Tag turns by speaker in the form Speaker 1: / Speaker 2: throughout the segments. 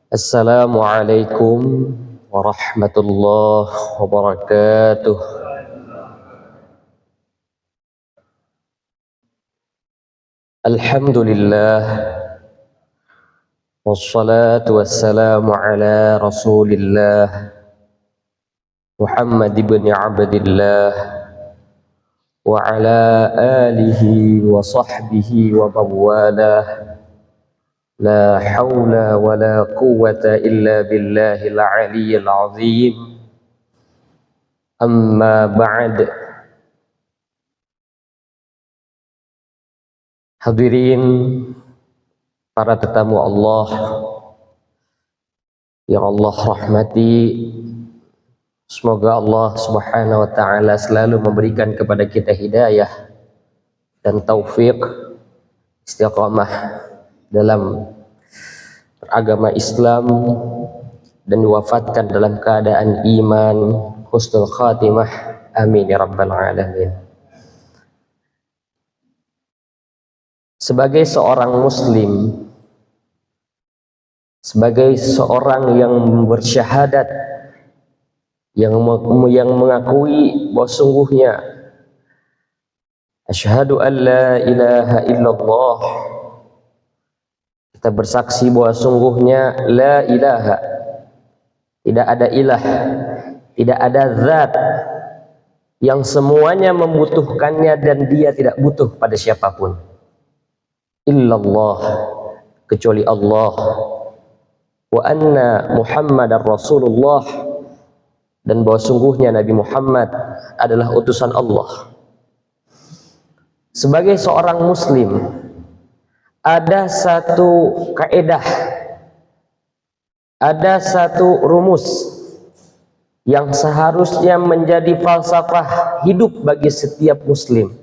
Speaker 1: Assalamualaikum warahmatullahi wabarakatuh. Alhamdulillah wassalatu wassalamu ala Rasulillah Muhammad ibn Abdillah wa ala alihi wa sahbihi wa mawalah. La hawla wa la quwwata illa billahil aliyyil azim. Amma ba'd. Hadirin para tetamu Allah yang Allah rahmati, semoga Allah subhanahu wa ta'ala selalu memberikan kepada kita hidayah dan taufik istiqamah dalam beragama Islam dan diwafatkan dalam keadaan iman husnul khatimah, amin ya rabbal alamin. Sebagai seorang muslim, sebagai seorang yang bersyahadat, yang mengakui bahwa sungguhnya asyhadu an la ilaha illallah, kita bersaksi bahwa sungguhnya la ilaha, tidak ada ilah, tidak ada zat yang semuanya membutuhkannya dan dia tidak butuh pada siapapun, illallah, kecuali Allah, wa anna Muhammadar Rasulullah, dan bahwa sungguhnya Nabi Muhammad adalah utusan Allah. Sebagai seorang muslim, ada satu kaidah, ada satu rumus yang seharusnya menjadi falsafah hidup bagi setiap muslim,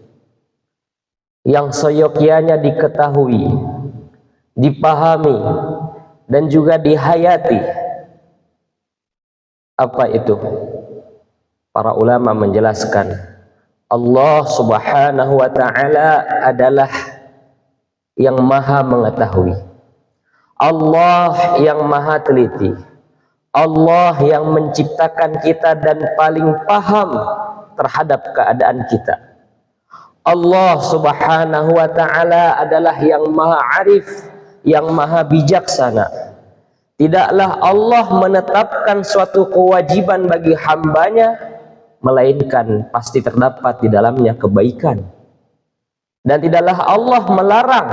Speaker 1: yang seyogyanya diketahui, dipahami, dan juga dihayati. Apa itu? Para ulama menjelaskan, Allah subhanahu wa ta'ala adalah yang maha mengetahui, Allah yang maha teliti, Allah yang menciptakan kita dan paling paham terhadap keadaan kita. Allah subhanahu wa ta'ala adalah yang maha arif, yang maha bijaksana. Tidaklah Allah menetapkan suatu kewajiban bagi hambanya, melainkan pasti terdapat di dalamnya kebaikan. Dan tidaklah Allah melarang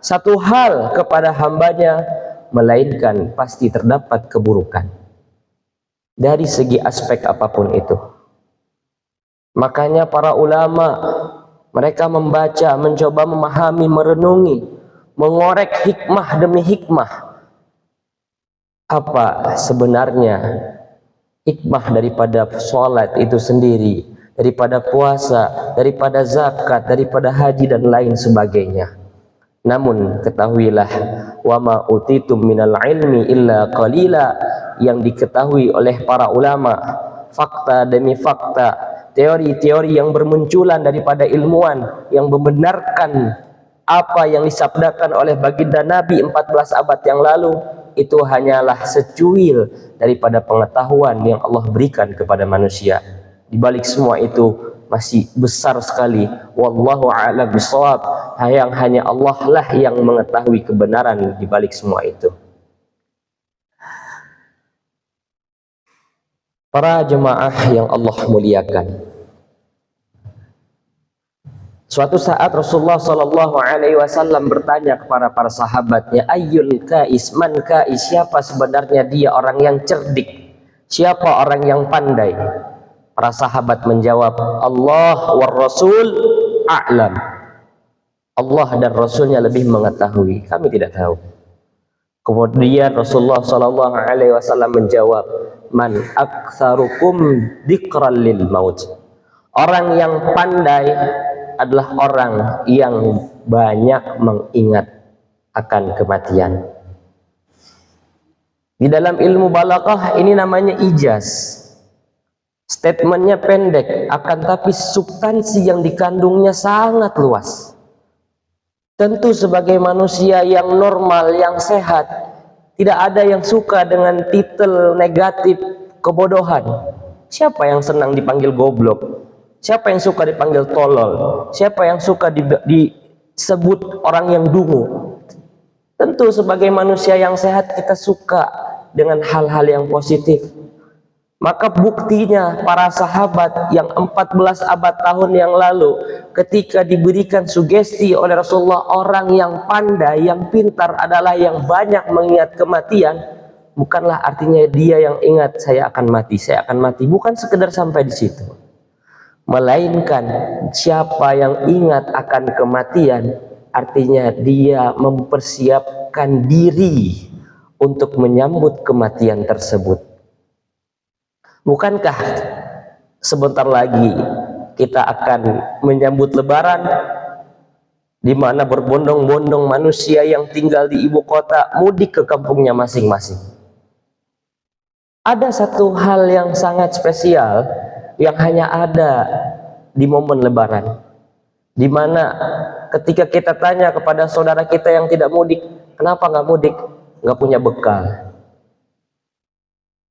Speaker 1: satu hal kepada hambanya, melainkan pasti terdapat keburukan dari segi aspek apapun itu. Makanya para ulama, mereka membaca, mencoba memahami, merenungi, mengorek hikmah demi hikmah. Apa sebenarnya hikmah daripada sholat itu sendiri, daripada puasa, daripada zakat, daripada haji dan lain sebagainya. Namun ketahuilah, wa ma utitum minal ilmi illa qalila, yang diketahui oleh para ulama, fakta demi fakta, teori-teori yang bermunculan daripada ilmuwan yang membenarkan apa yang disabdakan oleh baginda Nabi 14 abad yang lalu, itu hanyalah secuil daripada pengetahuan yang Allah berikan kepada manusia. Di balik semua itu masih besar sekali, wallahu a'lam bishawab, yang hanya Allah lah yang mengetahui kebenaran di balik semua itu. Para jemaah yang Allah muliakan, suatu saat Rasulullah Shallallahu Alaihi Wasallam bertanya kepada para sahabatnya, ayyul kais, man kais, siapa sebenarnya dia orang yang cerdik, siapa orang yang pandai? Para sahabat menjawab, Allah war Rasul a'lam, Allah dan Rasulnya lebih mengetahui, kami tidak tahu. Kemudian Rasulullah Shallallahu Alaihi Wasallam menjawab, man aktsarukum dzikran lil maut, orang yang pandai adalah orang yang banyak mengingat akan kematian. Di dalam ilmu balaghah ini namanya ijaz. Statementnya pendek, akan tapi substansi yang dikandungnya sangat luas. Tentu sebagai manusia yang normal, yang sehat, Tidak ada yang suka dengan titel negatif kebodohan. Siapa yang senang dipanggil goblok? Siapa yang suka dipanggil tolol? Siapa yang suka disebut orang yang dungu? Tentu sebagai manusia yang sehat kita suka dengan hal-hal yang positif. Maka buktinya para sahabat yang 14 abad tahun yang lalu ketika diberikan sugesti oleh Rasulullah, orang yang pandai, yang pintar adalah yang banyak mengingat kematian, bukanlah artinya dia yang ingat saya akan mati, saya akan mati, bukan sekedar sampai di situ. Melainkan siapa yang ingat akan kematian, artinya dia mempersiapkan diri untuk menyambut kematian tersebut. Bukankah sebentar lagi kita akan menyambut Lebaran, di mana berbondong-bondong manusia yang tinggal di ibu kota mudik ke kampungnya masing-masing. Ada satu hal yang sangat spesial yang hanya ada di momen Lebaran, di mana ketika kita tanya kepada saudara kita yang tidak mudik, kenapa nggak mudik? Nggak punya bekal.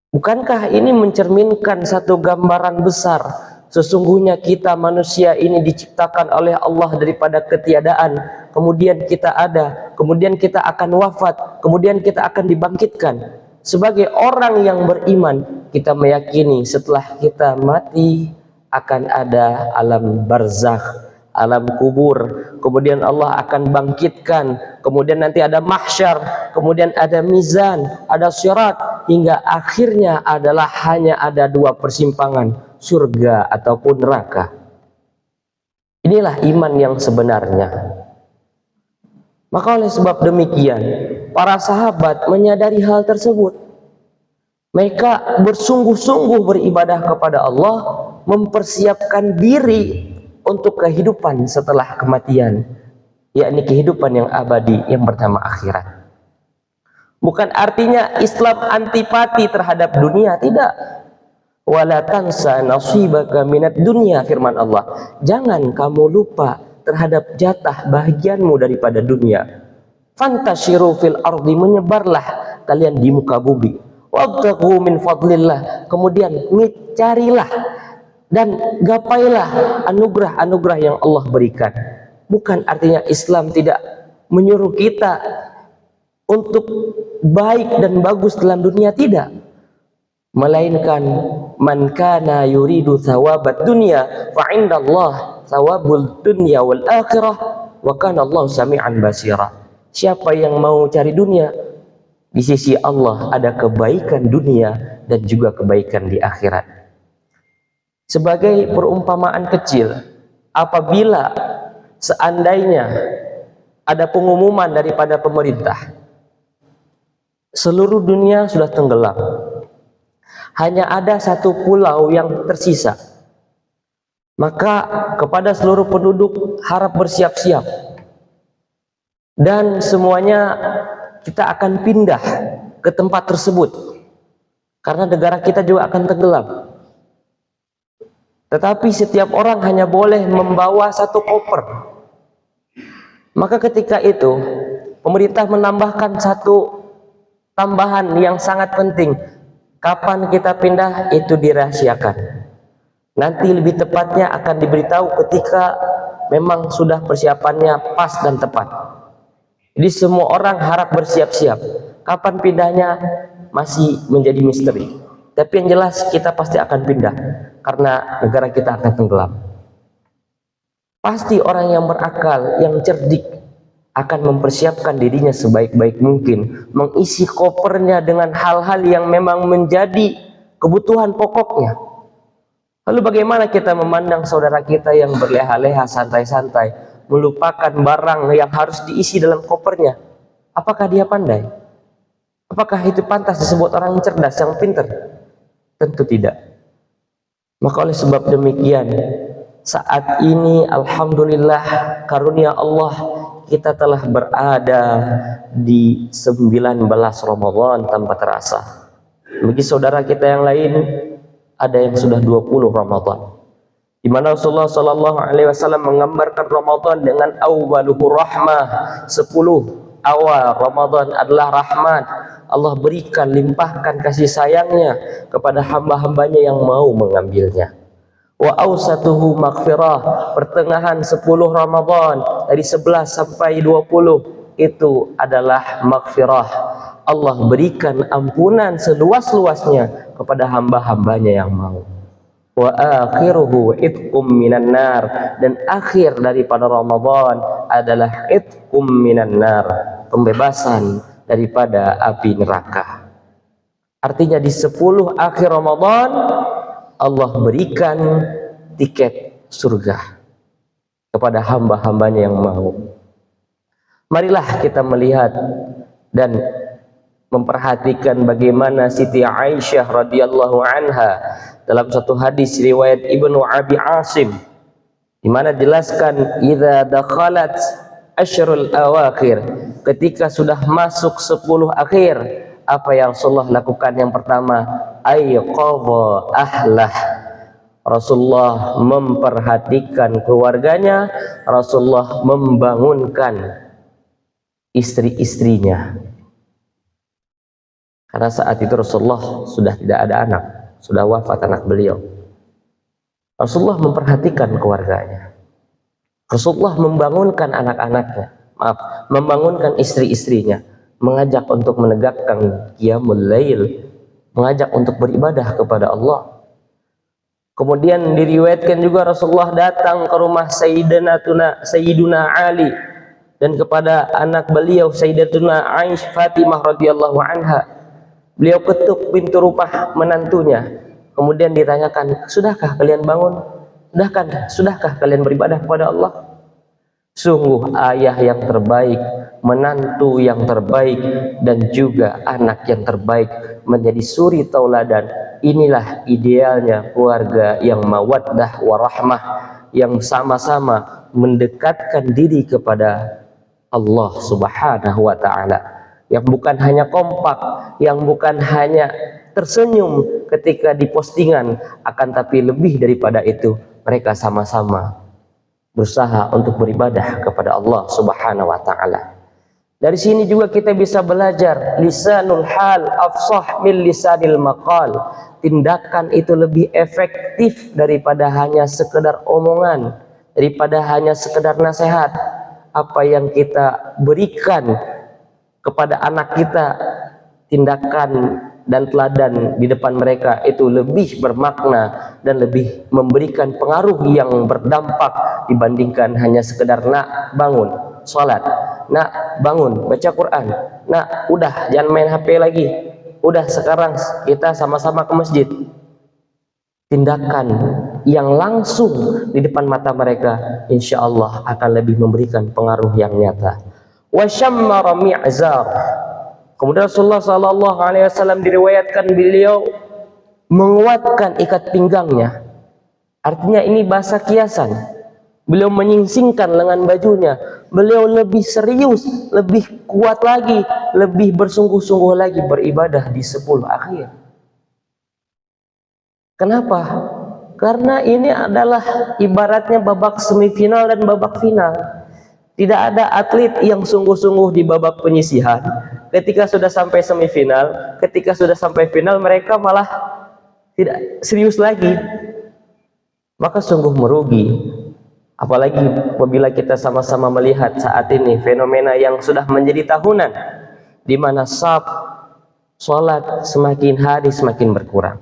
Speaker 1: Bukankah ini mencerminkan satu gambaran besar? Sesungguhnya kita manusia ini diciptakan oleh Allah daripada ketiadaan, kemudian kita ada, kemudian kita akan wafat, kemudian kita akan dibangkitkan. Sebagai orang yang beriman, kita meyakini setelah kita mati akan ada alam barzakh, alam kubur, kemudian Allah akan bangkitkan, kemudian nanti ada mahsyar, kemudian ada mizan, ada sirat, hingga akhirnya adalah hanya ada dua persimpangan, surga ataupun neraka. Inilah iman yang sebenarnya. Maka oleh sebab demikian, para sahabat menyadari hal tersebut. Mereka bersungguh-sungguh beribadah kepada Allah, mempersiapkan diri untuk kehidupan setelah kematian, yakni kehidupan yang abadi yang bernama akhirat. Bukan artinya Islam antipati terhadap dunia, tidak. Wala tansa nasibaka minad dunya, firman Allah. Jangan kamu lupa terhadap jatah bahagianmu daripada dunia. Fantashiru fil ardi, menyebarlah kalian di muka bumi. Wabtaghu min fadlillah, kemudian carilah dan gapailah anugerah-anugerah yang Allah berikan. Bukan artinya Islam tidak menyuruh kita untuk baik dan bagus dalam dunia, tidak. Melainkan man kana yuridu thawabat dunya fa indallah thawabul dunya wal akhirah wa kana Allah sami'an basira. Siapa yang mau cari dunia, di sisi Allah ada kebaikan dunia dan juga kebaikan di akhirat. Sebagai perumpamaan kecil, apabila seandainya ada pengumuman daripada pemerintah, seluruh dunia sudah tenggelam, hanya ada satu pulau yang tersisa, maka kepada seluruh penduduk harap bersiap-siap, dan semuanya kita akan pindah ke tempat tersebut karena negara kita juga akan tenggelam. Tetapi setiap orang hanya boleh membawa satu koper. Maka ketika itu pemerintah menambahkan satu tambahan yang sangat penting. Kapan kita pindah itu dirahasiakan. Nanti lebih tepatnya akan diberitahu ketika memang sudah persiapannya pas dan tepat. Jadi semua orang harap bersiap-siap. Kapan pindahnya masih menjadi misteri. Tapi yang jelas kita pasti akan pindah karena negara kita akan tenggelam. Pasti orang yang berakal, yang cerdik akan mempersiapkan dirinya sebaik-baik mungkin, mengisi kopernya dengan hal-hal yang memang menjadi kebutuhan pokoknya. Lalu bagaimana kita memandang saudara kita yang berleha-leha, santai-santai, melupakan barang yang harus diisi dalam kopernya? Apakah dia pandai? Apakah itu pantas disebut orang cerdas, yang pintar? Tentu tidak. Maka oleh sebab demikian, saat ini alhamdulillah karunia Allah, kita telah berada di 19 Ramadan tanpa terasa. Bagi saudara kita yang lain, ada yang sudah 20 Ramadan. Di mana Rasulullah SAW menggambarkan Ramadan dengan awwaluhu rahmah, 10 awal Ramadan adalah rahmat, Allah berikan, limpahkan kasih sayangnya kepada hamba-hambanya yang mau mengambilnya. Wa awsatuhu maghfirah, pertengahan 10 Ramadan dari 11 sampai 20 itu adalah maghfirah. Allah berikan ampunan seluas-luasnya kepada hamba-hambanya yang mau. Wa akhiruhu itqum minan nar, dan akhir daripada Ramadan adalah itqum minan nar, pembebasan daripada api neraka. Artinya di 10 akhir Ramadan Allah berikan tiket surga kepada hamba-hambanya yang mau. Marilah kita melihat dan memperhatikan bagaimana Siti Aisyah radhiyallahu anha dalam satu hadis riwayat Ibnu Abi Asim, di mana jelaskan idza dakhalat asyrul awakhir, ketika sudah masuk 10 akhir, apa yang Rasulullah lakukan? Yang pertama, ayqadha ahlah, Rasulullah memperhatikan keluarganya, Rasulullah membangunkan istri-istrinya. Karena saat itu Rasulullah sudah tidak ada anak, sudah wafat anak beliau. Rasulullah memperhatikan keluarganya, Rasulullah membangunkan anak-anaknya, membangunkan istri-istrinya, mengajak untuk menegakkan qiyamul lail, mengajak untuk beribadah kepada Allah. Kemudian diriwayatkan juga Rasulullah datang ke rumah Sayyiduna Ali dan kepada anak beliau Sayyidatuna Aisyah Fatimah radhiyallahu anha. Beliau ketuk pintu rumah menantunya. Kemudian ditanyakan, "Sudahkah kalian bangun? Sudahkah kalian beribadah kepada Allah?" Sungguh ayah yang terbaik, menantu yang terbaik, dan juga anak yang terbaik menjadi suri tauladan. Inilah idealnya keluarga yang mawaddah warahmah, yang sama-sama mendekatkan diri kepada Allah Subhanahu wa ta'ala, yang bukan hanya kompak, yang bukan hanya tersenyum ketika di postingan, akan tapi lebih daripada itu, mereka sama-sama berusaha untuk beribadah kepada Allah Subhanahu wa ta'ala. Dari sini juga kita bisa belajar lisanul hal afsah min lisanil maqal. Tindakan itu lebih efektif daripada hanya sekedar omongan, daripada hanya sekedar nasihat. Apa yang kita berikan kepada anak kita, tindakan dan teladan di depan mereka itu lebih bermakna dan lebih memberikan pengaruh yang berdampak dibandingkan hanya sekedar nak bangun sholat, nak bangun baca Quran, nak udah jangan main HP lagi, udah sekarang kita sama-sama ke masjid. Tindakan yang langsung di depan mata mereka insya Allah akan lebih memberikan pengaruh yang nyata. Wa syammara mi'zar. Kemudian Rasulullah SAW diriwayatkan beliau menguatkan ikat pinggangnya. Artinya ini bahasa kiasan. Beliau menyingsingkan lengan bajunya. Beliau lebih serius, lebih kuat lagi, lebih bersungguh-sungguh lagi beribadah di 10 akhir. Kenapa? Karena ini adalah ibaratnya babak semifinal dan babak final. Tidak ada atlet yang sungguh-sungguh di babak penyisihan. Ketika sudah sampai semifinal, ketika sudah sampai final, mereka malah tidak serius lagi. Maka sungguh merugi. Apalagi apabila kita sama-sama melihat saat ini fenomena yang sudah menjadi tahunan, di mana sholat semakin hari semakin berkurang,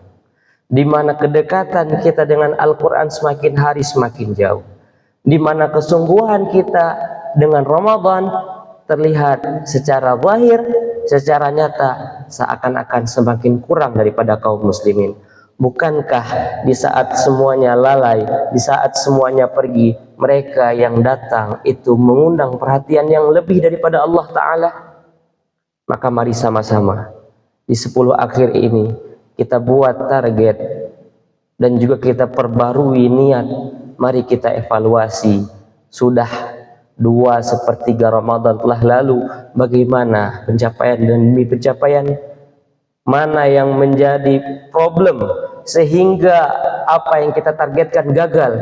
Speaker 1: di mana kedekatan kita dengan Al-Quran semakin hari semakin jauh, di mana kesungguhan kita dengan Ramadan terlihat secara zahir, secara nyata seakan-akan semakin kurang daripada kaum muslimin. Bukankah di saat semuanya lalai, di saat semuanya pergi, mereka yang datang itu mengundang perhatian yang lebih daripada Allah Ta'ala? Maka mari sama-sama di 10 akhir ini kita buat target dan juga kita perbarui niat. Mari kita evaluasi, sudah 2/3 Ramadan telah lalu, bagaimana pencapaian dan demi pencapaian, mana yang menjadi problem sehingga apa yang kita targetkan gagal.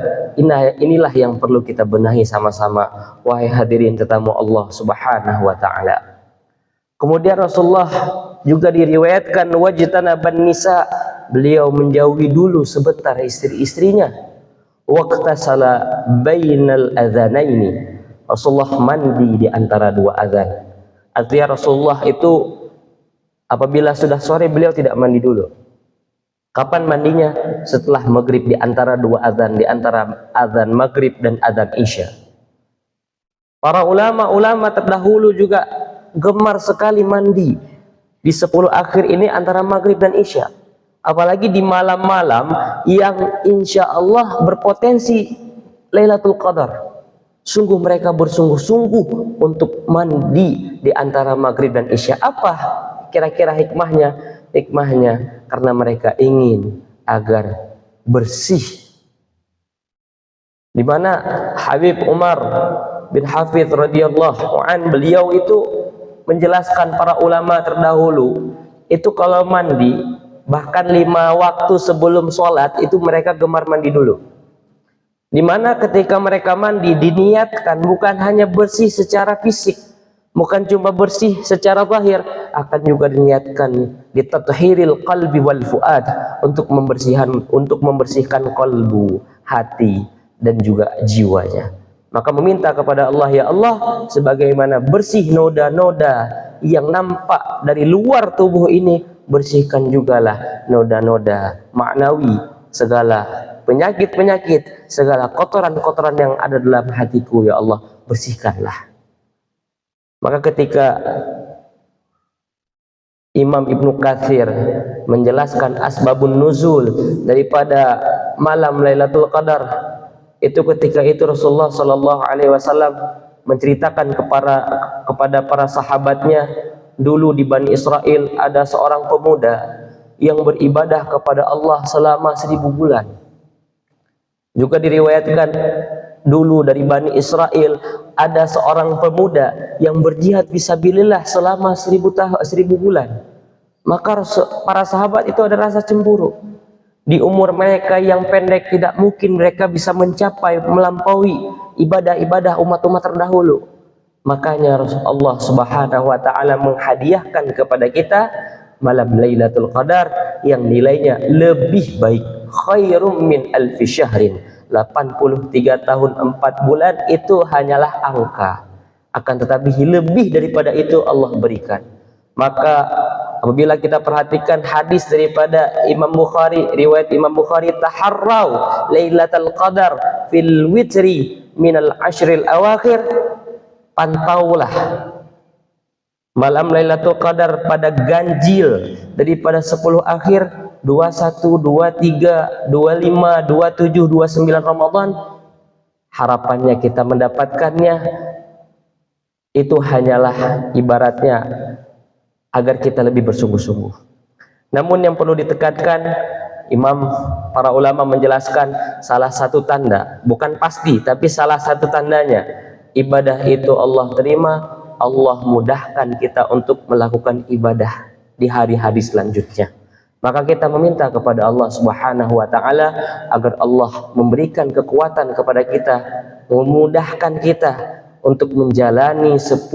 Speaker 1: Inilah yang perlu kita benahi sama-sama, wahai hadirin tetamu Allah Subhanahu wa ta'ala. Kemudian Rasulullah juga diriwayatkan wajtanaban nisa, beliau menjauhi dulu sebentar istri-istrinya. Waqtasala bainal adzanaini, Rasulullah mandi di antara dua azan. Artinya Rasulullah itu apabila sudah sore beliau tidak mandi dulu. Kapan mandinya? Setelah maghrib, di antara dua azan, di antara azan maghrib dan azan isya. Para ulama terdahulu juga gemar sekali mandi di 10 akhir ini antara maghrib dan isya. Apalagi di malam-malam yang insya Allah berpotensi Lailatul Qadar. Sungguh mereka bersungguh-sungguh untuk mandi di antara maghrib dan isya. Apa kira-kira hikmahnya? Hikmahnya karena mereka ingin agar bersih. Di mana Habib Umar bin Hafidh radhiyallahu an, beliau itu menjelaskan para ulama terdahulu itu kalau mandi bahkan 5 waktu sebelum sholat itu mereka gemar mandi dulu. Dimana ketika mereka mandi diniatkan bukan hanya bersih secara fisik, bukan cuma bersih secara zahir, akan juga diniatkan ditathhiril qalbi wal fuad, untuk membersihkan kalbu, hati dan juga jiwanya. Maka meminta kepada Allah, ya Allah, sebagaimana bersih noda-noda yang nampak dari luar tubuh ini, bersihkan jugalah noda-noda maknawi, segala penyakit-penyakit, segala kotoran-kotoran yang ada dalam hatiku, ya Allah, bersihkanlah. Maka ketika Imam Ibnu Katsir menjelaskan asbabun nuzul daripada malam Lailatul Qadar, itu ketika itu Rasulullah Shallallahu Alaihi Wasallam menceritakan kepada para sahabatnya, dulu di Bani Israel ada seorang pemuda yang beribadah kepada Allah selama 1000 bulan. Juga diriwayatkan dulu dari Bani Israel ada seorang pemuda yang berjihad fisabilillah selama 1000 bulan. Maka para sahabat itu ada rasa cemburu. Di umur mereka yang pendek tidak mungkin mereka bisa mencapai, melampaui ibadah-ibadah umat-umat terdahulu. Makanya Allah Subhanahu wa taala menghadiahkan kepada kita malam Lailatul Qadar yang nilainya lebih baik, khairum min alfi syahrin. 83 tahun 4 bulan itu hanyalah angka, akan tetapi lebih daripada itu Allah berikan. Maka apabila kita perhatikan hadis daripada Imam Bukhari, riwayat Imam Bukhari, taharrau Lailatul Qadar fil witri minal ashril awakhir, pantaulah malam Lailatul Qadar pada ganjil daripada 10 akhir, 21, 23, 25, 27, 29 Ramadan. Harapannya kita mendapatkannya itu hanyalah ibaratnya agar kita lebih bersungguh-sungguh. Namun yang perlu ditekankan, para ulama menjelaskan salah satu tanda, bukan pasti tapi salah satu tandanya ibadah itu Allah terima, Allah mudahkan kita untuk melakukan ibadah di hari-hari selanjutnya. Maka kita meminta kepada Allah Subhanahu wa taala agar Allah memberikan kekuatan kepada kita, memudahkan kita untuk menjalani 10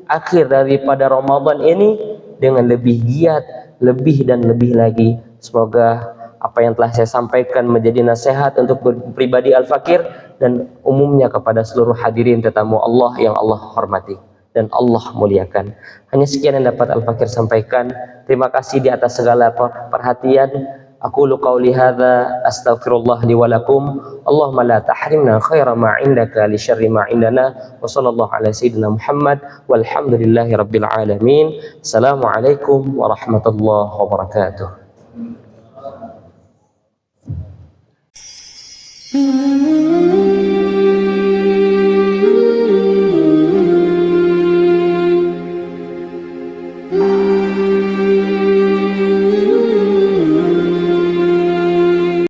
Speaker 1: akhir daripada Ramadan ini dengan lebih giat, lebih dan lebih lagi. Semoga apa yang telah saya sampaikan menjadi nasihat untuk pribadi Al-Fakir dan umumnya kepada seluruh hadirin tetamu Allah yang Allah hormati dan Allah muliakan. Hanya sekian yang dapat Al-Fakir sampaikan. Terima kasih di atas segala perhatian. Aqulu qawli hadza astaghfirullah li wa lakum. Allahumma la tahrimna khaira ma indaka li syarri ma indana. Wa sallallahu ala sayyidina Muhammad walhamdulillahi rabbil alamin. Assalamualaikum warahmatullahi wabarakatuh.